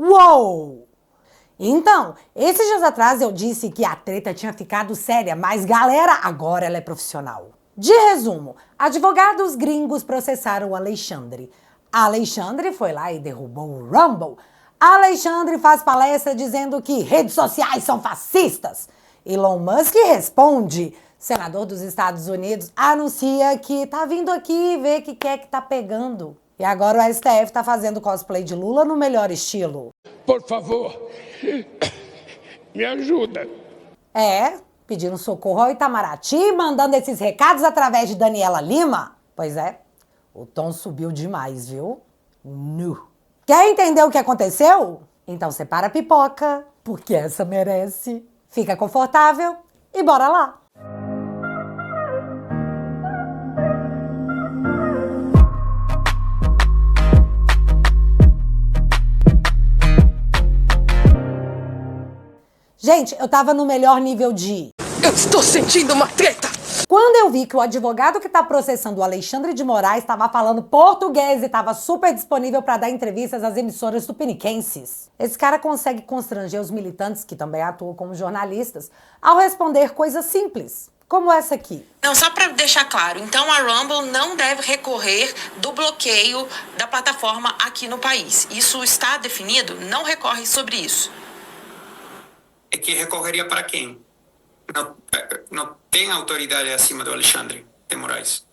Uou! Então, esses dias atrás eu disse que a treta tinha ficado séria, mas galera, agora ela é profissional. De resumo, advogados gringos processaram o Alexandre. Alexandre foi lá e derrubou o Rumble. Alexandre faz palestra dizendo que redes sociais são fascistas. Elon Musk responde. Senador dos Estados Unidos anuncia que tá vindo aqui ver o que é que tá pegando. E agora o STF tá fazendo cosplay de Lula no melhor estilo. Por favor, me ajuda. Pedindo socorro ao Itamaraty, mandando esses recados através de Daniela Lima. Pois é, o tom subiu demais, viu? Nu. Quer entender o que aconteceu? Então separa a pipoca, porque essa merece. Fica confortável e bora lá. Gente, eu tava no melhor nível de... Eu estou sentindo uma treta! Quando eu vi que o advogado que tá processando o Alexandre de Moraes estava falando português e estava super disponível para dar entrevistas às emissoras tupiniquenses. Esse cara consegue constranger os militantes, que também atuam como jornalistas, ao responder coisas simples, como essa aqui. Não, só para deixar claro, então a Rumble não deve recorrer do bloqueio da plataforma aqui no país. Isso está definido? Não recorre sobre isso. É que recorreria para quem? Não tem autoridade acima do Alexandre de Moraes.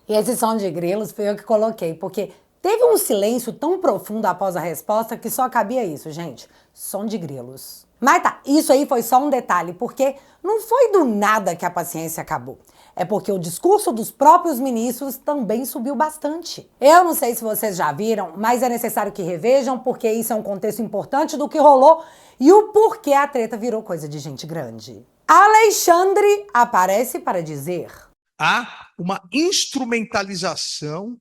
E esse som de grilos foi eu que coloquei, porque teve um silêncio tão profundo após a resposta que só cabia isso, gente. Som de grilos. Mas tá, isso aí foi só um detalhe, porque não foi do nada que a paciência acabou. É porque o discurso dos próprios ministros também subiu bastante. Eu não sei se vocês já viram, mas é necessário que revejam, porque isso é um contexto importante do que rolou e o porquê a treta virou coisa de gente grande. Alexandre aparece para dizer: há uma instrumentalização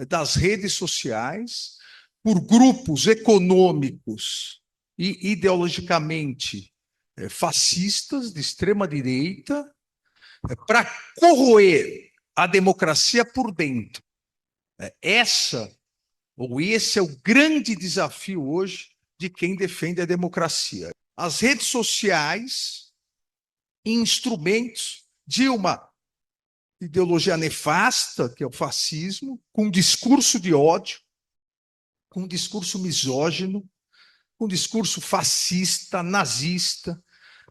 das redes sociais por grupos econômicos e ideologicamente fascistas de extrema-direita para corroer a democracia por dentro. Esse é o grande desafio hoje de quem defende a democracia. As redes sociais, instrumentos de uma ideologia nefasta, que é o fascismo, com um discurso de ódio, com um discurso misógino, com um discurso fascista, nazista,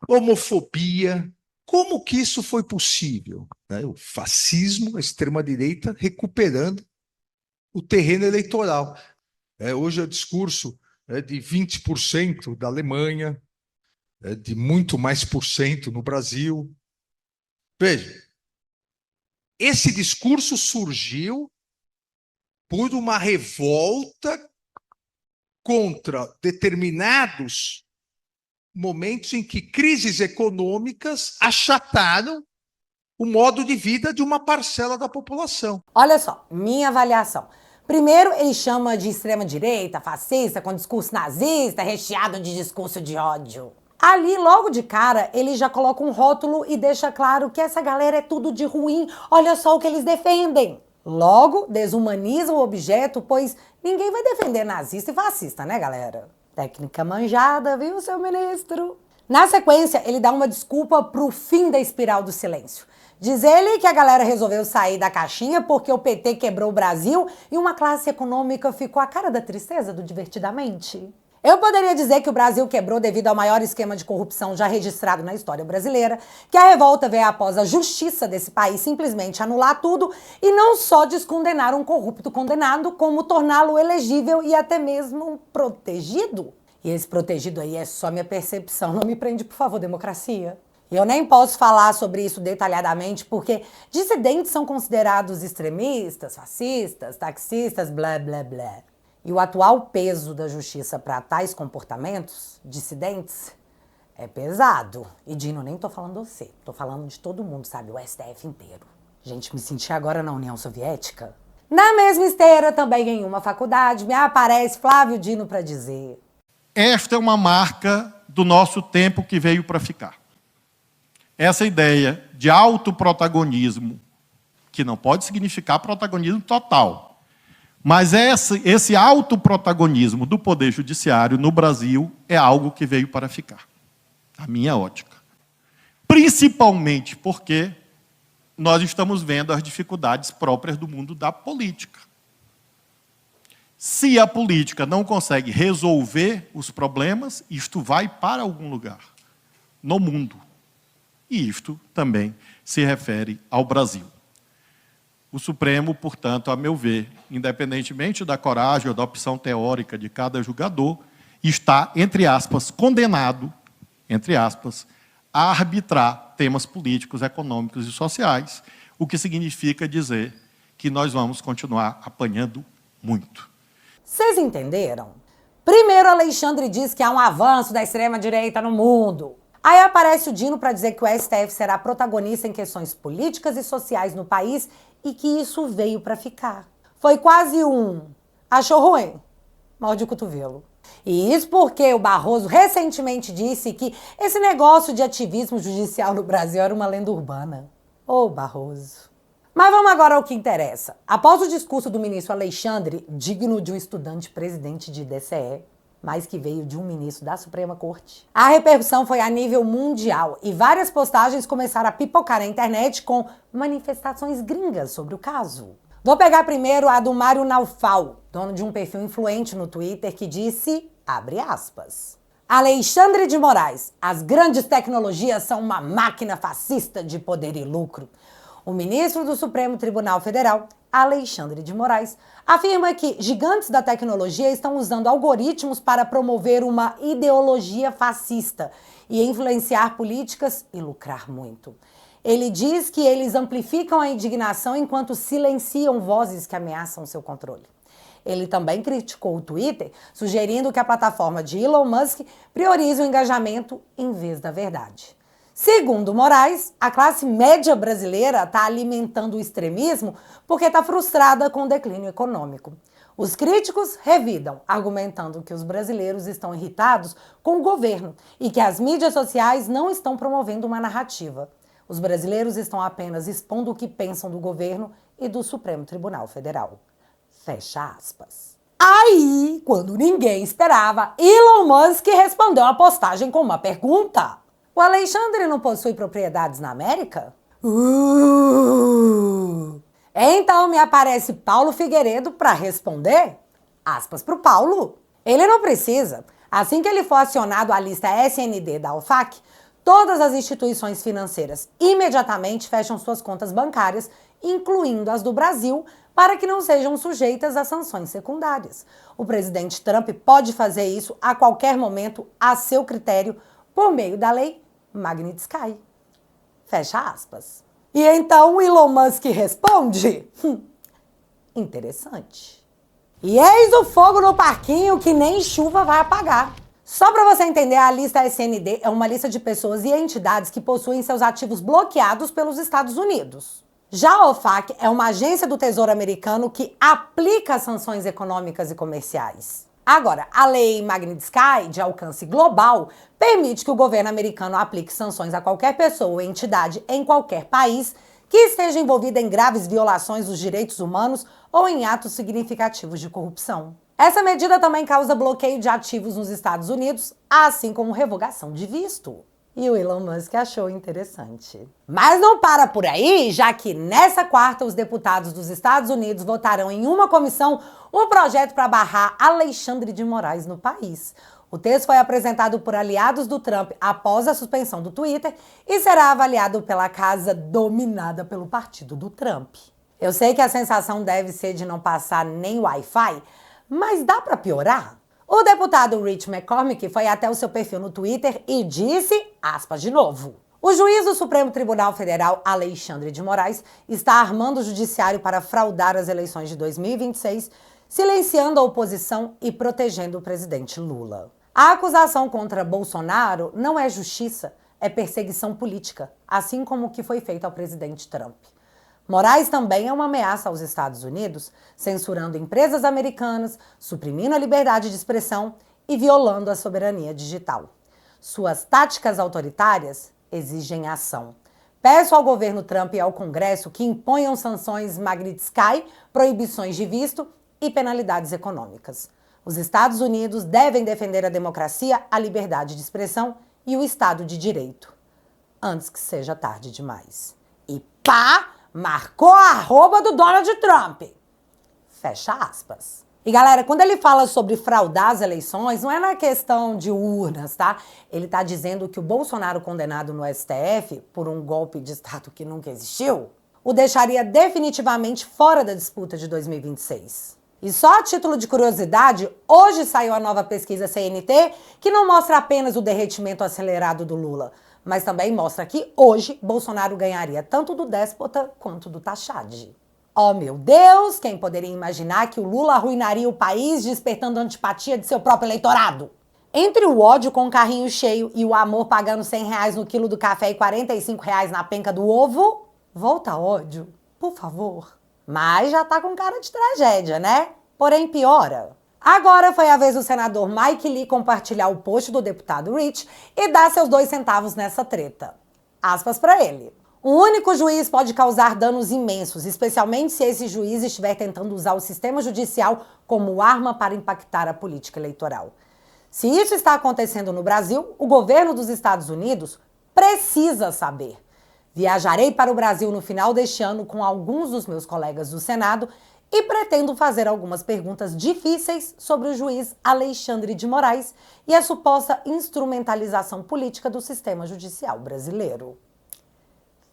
homofobia. Como que isso foi possível? O fascismo, a extrema-direita, recuperando o terreno eleitoral. Hoje é o discurso de 20% da Alemanha, de muito mais por cento no Brasil. Veja, esse discurso surgiu por uma revolta contra determinados momentos em que crises econômicas achataram o modo de vida de uma parcela da população. Olha só, minha avaliação. Primeiro, ele chama de extrema-direita, fascista, com discurso nazista, recheado de discurso de ódio. Ali, logo de cara, ele já coloca um rótulo e deixa claro que essa galera é tudo de ruim. Olha só o que eles defendem. Logo, desumaniza o objeto, pois ninguém vai defender nazista e fascista, né, galera? Técnica manjada, viu, seu ministro? Na sequência, ele dá uma desculpa pro fim da espiral do silêncio. Diz ele que a galera resolveu sair da caixinha porque o PT quebrou o Brasil e uma classe econômica ficou a cara da tristeza do divertidamente. Eu poderia dizer que o Brasil quebrou devido ao maior esquema de corrupção já registrado na história brasileira, que a revolta veio após a justiça desse país simplesmente anular tudo e não só descondenar um corrupto condenado, como torná-lo elegível e até mesmo protegido. E esse protegido aí é só minha percepção, não me prende, por favor, democracia. E eu nem posso falar sobre isso detalhadamente, porque dissidentes são considerados extremistas, fascistas, taxistas, blá, blá, blá. E o atual peso da justiça para tais comportamentos dissidentes é pesado. E, Dino, nem tô falando de você, tô falando de todo mundo, sabe? O STF inteiro. Gente, me senti agora na União Soviética. Na mesma esteira, também em uma faculdade, me aparece Flávio Dino para dizer: esta é uma marca do nosso tempo que veio para ficar. Essa ideia de autoprotagonismo, que não pode significar protagonismo total, Mas esse autoprotagonismo do Poder Judiciário no Brasil é algo que veio para ficar, a minha ótica. Principalmente porque nós estamos vendo as dificuldades próprias do mundo da política. Se a política não consegue resolver os problemas, isto vai para algum lugar no mundo. E isto também se refere ao Brasil. O Supremo, portanto, a meu ver, independentemente da coragem ou da opção teórica de cada julgador, está, entre aspas, condenado, entre aspas, a arbitrar temas políticos, econômicos e sociais, o que significa dizer que nós vamos continuar apanhando muito. Vocês entenderam? Primeiro, Alexandre diz que há um avanço da extrema-direita no mundo. Aí aparece o Dino para dizer que o STF será protagonista em questões políticas e sociais no país e que isso veio para ficar. Foi quase um achou ruim, morde o cotovelo. E isso porque o Barroso recentemente disse que esse negócio de ativismo judicial no Brasil era uma lenda urbana. Ô, Barroso. Mas vamos agora ao que interessa. Após o discurso do ministro Alexandre, digno de um estudante presidente de DCE, mas que veio de um ministro da Suprema Corte, a repercussão foi a nível mundial e várias postagens começaram a pipocar na internet com manifestações gringas sobre o caso. Vou pegar primeiro a do Mário Naufal, dono de um perfil influente no Twitter, que disse, abre aspas, Alexandre de Moraes, as grandes tecnologias são uma máquina fascista de poder e lucro. O ministro do Supremo Tribunal Federal, Alexandre de Moraes, afirma que gigantes da tecnologia estão usando algoritmos para promover uma ideologia fascista e influenciar políticas e lucrar muito. Ele diz que eles amplificam a indignação enquanto silenciam vozes que ameaçam seu controle. Ele também criticou o Twitter, sugerindo que a plataforma de Elon Musk priorize o engajamento em vez da verdade. Segundo Moraes, a classe média brasileira está alimentando o extremismo porque está frustrada com o declínio econômico. Os críticos revidam, argumentando que os brasileiros estão irritados com o governo e que as mídias sociais não estão promovendo uma narrativa. Os brasileiros estão apenas expondo o que pensam do governo e do Supremo Tribunal Federal. Fecha aspas. Aí, quando ninguém esperava, Elon Musk respondeu a postagem com uma pergunta. O Alexandre não possui propriedades na América? Então me aparece Paulo Figueiredo para responder. Aspas para o Paulo. Ele não precisa. Assim que ele for acionado à lista SND da OFAC, todas as instituições financeiras imediatamente fecham suas contas bancárias, incluindo as do Brasil, para que não sejam sujeitas a sanções secundárias. O presidente Trump pode fazer isso a qualquer momento, a seu critério, por meio da lei Magnitsky. Fecha aspas. E então Elon Musk responde? Interessante. E eis o fogo no parquinho que nem chuva vai apagar. Só para você entender, a lista SND é uma lista de pessoas e entidades que possuem seus ativos bloqueados pelos Estados Unidos. Já a OFAC é uma agência do Tesouro americano que aplica sanções econômicas e comerciais. Agora, a lei Magnitsky, de alcance global, permite que o governo americano aplique sanções a qualquer pessoa ou entidade em qualquer país que esteja envolvida em graves violações dos direitos humanos ou em atos significativos de corrupção. Essa medida também causa bloqueio de ativos nos Estados Unidos, assim como revogação de visto. E o Elon Musk achou interessante. Mas não para por aí, já que nessa quarta os deputados dos Estados Unidos votarão em uma comissão um projeto para barrar Alexandre de Moraes no país. O texto foi apresentado por aliados do Trump após a suspensão do Twitter e será avaliado pela casa dominada pelo partido do Trump. Eu sei que a sensação deve ser de não passar nem Wi-Fi, mas dá para piorar? O deputado Rich McCormick foi até o seu perfil no Twitter e disse, aspas de novo, o juiz do Supremo Tribunal Federal, Alexandre de Moraes, está armando o judiciário para fraudar as eleições de 2026, silenciando a oposição e protegendo o presidente Lula. A acusação contra Bolsonaro não é justiça, é perseguição política, assim como o que foi feito ao presidente Trump. Moraes também é uma ameaça aos Estados Unidos, censurando empresas americanas, suprimindo a liberdade de expressão e violando a soberania digital. Suas táticas autoritárias exigem ação. Peço ao governo Trump e ao Congresso que imponham sanções Magnitsky, proibições de visto e penalidades econômicas. Os Estados Unidos devem defender a democracia, a liberdade de expressão e o Estado de Direito, antes que seja tarde demais. E pá, marcou a arroba do Donald Trump. Fecha aspas. E galera, quando ele fala sobre fraudar as eleições, não é na questão de urnas, tá? Ele tá dizendo que o Bolsonaro condenado no STF por um golpe de Estado que nunca existiu, o deixaria definitivamente fora da disputa de 2026. E só a título de curiosidade, hoje saiu a nova pesquisa CNT, que não mostra apenas o derretimento acelerado do Lula, mas também mostra que hoje Bolsonaro ganharia tanto do déspota quanto do Tachad. Oh meu Deus, quem poderia imaginar que o Lula arruinaria o país despertando antipatia de seu próprio eleitorado? Entre o ódio com o carrinho cheio e o amor pagando R$100 no quilo do café e R$45 na penca do ovo, volta ódio, por favor. Mas já tá com cara de tragédia, né? Porém piora. Agora foi a vez do senador Mike Lee compartilhar o post do deputado Rich e dar seus 2 centavos nessa treta. Aspas pra ele. Um único juiz pode causar danos imensos, especialmente se esse juiz estiver tentando usar o sistema judicial como arma para impactar a política eleitoral. Se isso está acontecendo no Brasil, o governo dos Estados Unidos precisa saber. Viajarei para o Brasil no final deste ano com alguns dos meus colegas do Senado e pretendo fazer algumas perguntas difíceis sobre o juiz Alexandre de Moraes e a suposta instrumentalização política do sistema judicial brasileiro.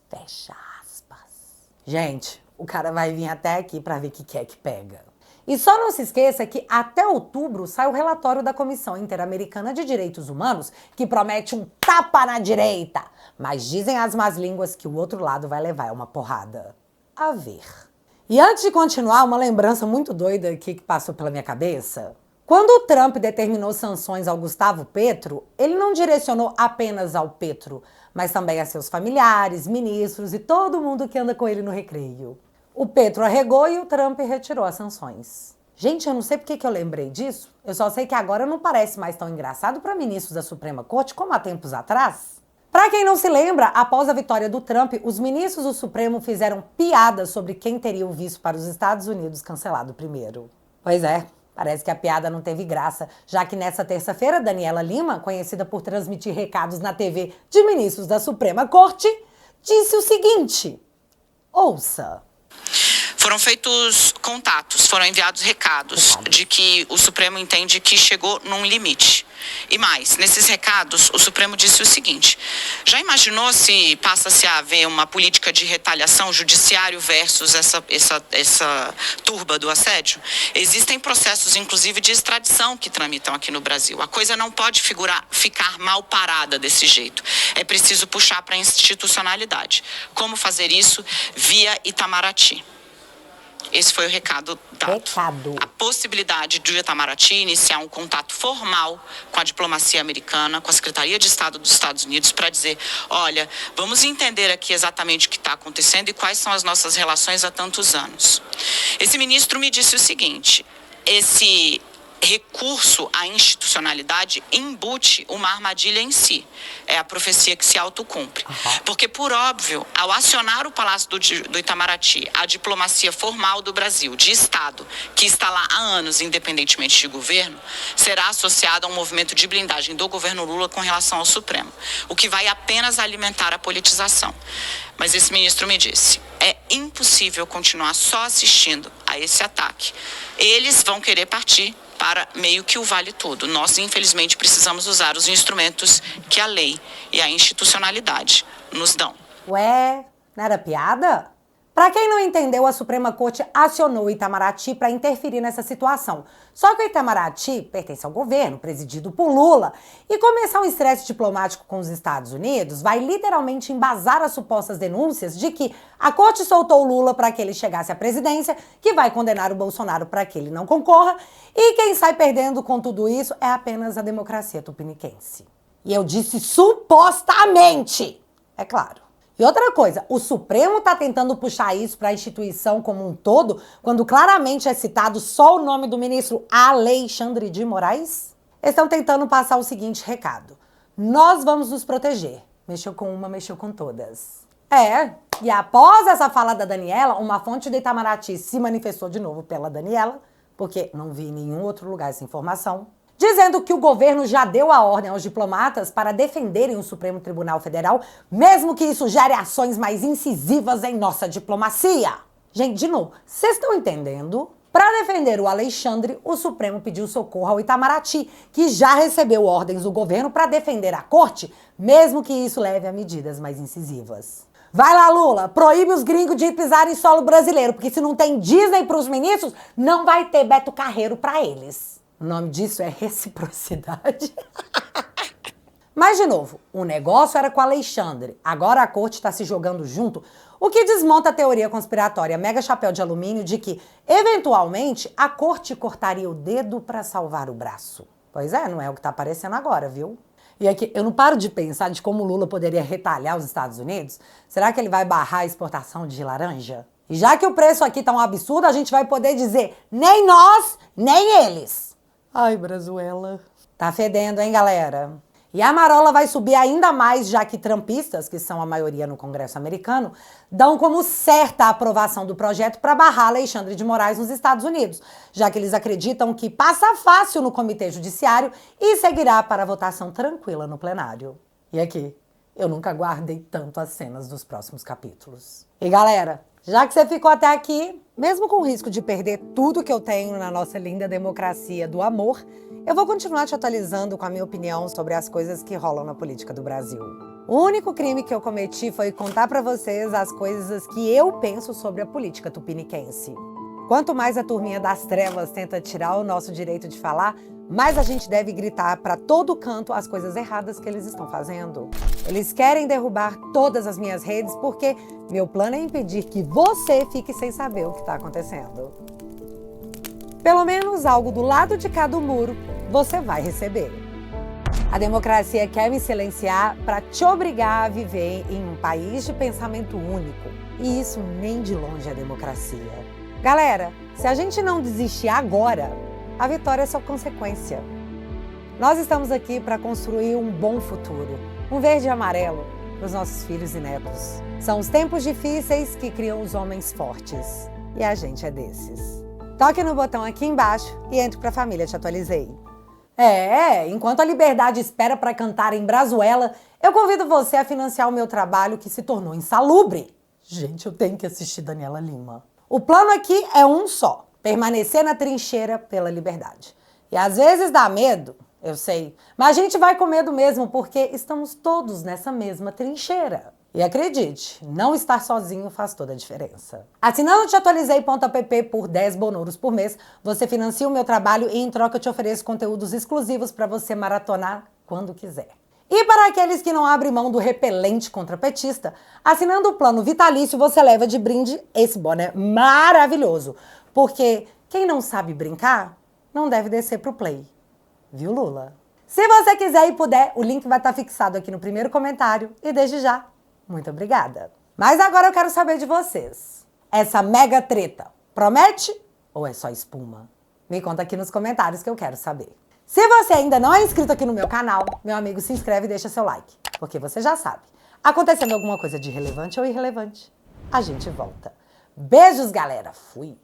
Fecha aspas. Gente, o cara vai vir até aqui para ver o que é que pega. E só não se esqueça que até outubro sai o relatório da Comissão Interamericana de Direitos Humanos, que promete um tapa na direita. Mas dizem as más línguas que o outro lado vai levar uma porrada. A ver. E antes de continuar, uma lembrança muito doida aqui que passou pela minha cabeça. Quando o Trump determinou sanções ao Gustavo Petro, ele não direcionou apenas ao Petro, mas também a seus familiares, ministros e todo mundo que anda com ele no recreio. O Petro arregou e o Trump retirou as sanções. Gente, eu não sei porque que eu lembrei disso. Eu só sei que agora não parece mais tão engraçado para ministros da Suprema Corte como há tempos atrás. Para quem não se lembra, após a vitória do Trump, os ministros do Supremo fizeram piadas sobre quem teria o visto para os Estados Unidos cancelado primeiro. Pois é. Parece que a piada não teve graça, já que nessa terça-feira, Daniela Lima, conhecida por transmitir recados na TV de ministros da Suprema Corte, disse o seguinte: ouça. Foram feitos contatos, foram enviados recados de que o Supremo entende que chegou num limite. E mais, nesses recados, o Supremo disse o seguinte: já imaginou se passa-se a haver uma política de retaliação judiciário versus essa turba do assédio? Existem processos, inclusive, de extradição que tramitam aqui no Brasil. A coisa não pode ficar mal parada desse jeito. É preciso puxar para a institucionalidade. Como fazer isso? Via Itamaraty. Esse foi o recado dado. A possibilidade de Itamaraty iniciar um contato formal com a diplomacia americana, com a Secretaria de Estado dos Estados Unidos, para dizer: olha, vamos entender aqui exatamente o que está acontecendo e quais são as nossas relações há tantos anos. Esse ministro me disse o seguinte: esse recurso à institucionalidade embute uma armadilha em si. É a profecia que se autocumpre. Porque, por óbvio, ao acionar o Palácio do Itamaraty, a diplomacia formal do Brasil, de Estado, que está lá há anos, independentemente de governo, será associada a um movimento de blindagem do governo Lula com relação ao Supremo, o que vai apenas alimentar a politização. Mas esse ministro me disse: é impossível continuar só assistindo a esse ataque. Eles vão querer partir para meio que o vale tudo. Nós, infelizmente, precisamos usar os instrumentos que a lei e a institucionalidade nos dão. Ué, não era piada? Para quem não entendeu, a Suprema Corte acionou o Itamaraty para interferir nessa situação. Só que o Itamaraty pertence ao governo, presidido por Lula, e começar um estresse diplomático com os Estados Unidos vai literalmente embasar as supostas denúncias de que a Corte soltou o Lula para que ele chegasse à presidência, que vai condenar o Bolsonaro para que ele não concorra, e quem sai perdendo com tudo isso é apenas a democracia tupiniquense. E eu disse supostamente, é claro. E outra coisa, o Supremo está tentando puxar isso para a instituição como um todo, quando claramente é citado só o nome do ministro Alexandre de Moraes? Eles estão tentando passar o seguinte recado: nós vamos nos proteger. Mexeu com uma, mexeu com todas. E após essa fala da Daniela, uma fonte do Itamaraty se manifestou de novo pela Daniela porque não vi em nenhum outro lugar essa informação, dizendo que o governo já deu a ordem aos diplomatas para defenderem o Supremo Tribunal Federal, mesmo que isso gere ações mais incisivas em nossa diplomacia. Gente, de novo, vocês estão entendendo? Para defender o Alexandre, o Supremo pediu socorro ao Itamaraty, que já recebeu ordens do governo para defender a corte, mesmo que isso leve a medidas mais incisivas. Vai lá, Lula, proíbe os gringos de pisarem em solo brasileiro, porque se não tem Disney para os ministros, não vai ter Beto Carreiro para eles. O nome disso é reciprocidade. Mas, de novo, o negócio era com o Alexandre. Agora a corte está se jogando junto, o que desmonta a teoria conspiratória mega chapéu de alumínio de que, eventualmente, a corte cortaria o dedo para salvar o braço. Pois é, não é o que está aparecendo agora, viu? E aqui, eu não paro de pensar de como o Lula poderia retalhar os Estados Unidos. Será que ele vai barrar a exportação de laranja? E já que o preço aqui tá um absurdo, a gente vai poder dizer nem nós, nem eles. Ai, Brazuela. Tá fedendo, hein, galera? E a marola vai subir ainda mais, já que trumpistas, que são a maioria no Congresso americano, dão como certa a aprovação do projeto para barrar Alexandre de Moraes nos Estados Unidos, já que eles acreditam que passa fácil no Comitê Judiciário e seguirá para a votação tranquila no plenário. E aqui, eu nunca guardei tanto as cenas dos próximos capítulos. E galera, já que você ficou até aqui, mesmo com o risco de perder tudo que eu tenho na nossa linda democracia do amor, eu vou continuar te atualizando com a minha opinião sobre as coisas que rolam na política do Brasil. O único crime que eu cometi foi contar pra vocês as coisas que eu penso sobre a política tupiniquense. Quanto mais a turminha das trevas tenta tirar o nosso direito de falar, mais a gente deve gritar pra todo canto as coisas erradas que eles estão fazendo. Eles querem derrubar todas as minhas redes porque meu plano é impedir que você fique sem saber o que está acontecendo. Pelo menos algo do lado de cá do muro você vai receber. A democracia quer me silenciar para te obrigar a viver em um país de pensamento único. E isso nem de longe é democracia. Galera, se a gente não desistir agora, a vitória é só consequência. Nós estamos aqui para construir um bom futuro, um verde e amarelo para os nossos filhos e netos. São os tempos difíceis que criam os homens fortes. E a gente é desses. Toque no botão aqui embaixo e entre pra família Te Atualizei. Enquanto a liberdade espera para cantar em Brazuela, eu convido você a financiar o meu trabalho que se tornou insalubre. Gente, eu tenho que assistir Daniela Lima. O plano aqui é um só: permanecer na trincheira pela liberdade. E às vezes dá medo, eu sei, mas a gente vai com medo mesmo porque estamos todos nessa mesma trincheira. E acredite, não estar sozinho faz toda a diferença. Assinando teatualizei.app por 10 bonouros por mês, você financia o meu trabalho e em troca eu te ofereço conteúdos exclusivos para você maratonar quando quiser. E para aqueles que não abrem mão do repelente contrapetista, assinando o plano vitalício você leva de brinde esse boné maravilhoso. Porque quem não sabe brincar, não deve descer pro play. Viu, Lula? Se você quiser e puder, o link vai estar fixado aqui no primeiro comentário. E desde já, muito obrigada. Mas agora eu quero saber de vocês. Essa mega treta promete ou é só espuma? Me conta aqui nos comentários que eu quero saber. Se você ainda não é inscrito aqui no meu canal, meu amigo, se inscreve e deixa seu like. Porque você já sabe, acontecendo alguma coisa de relevante ou irrelevante, a gente volta. Beijos, galera. Fui.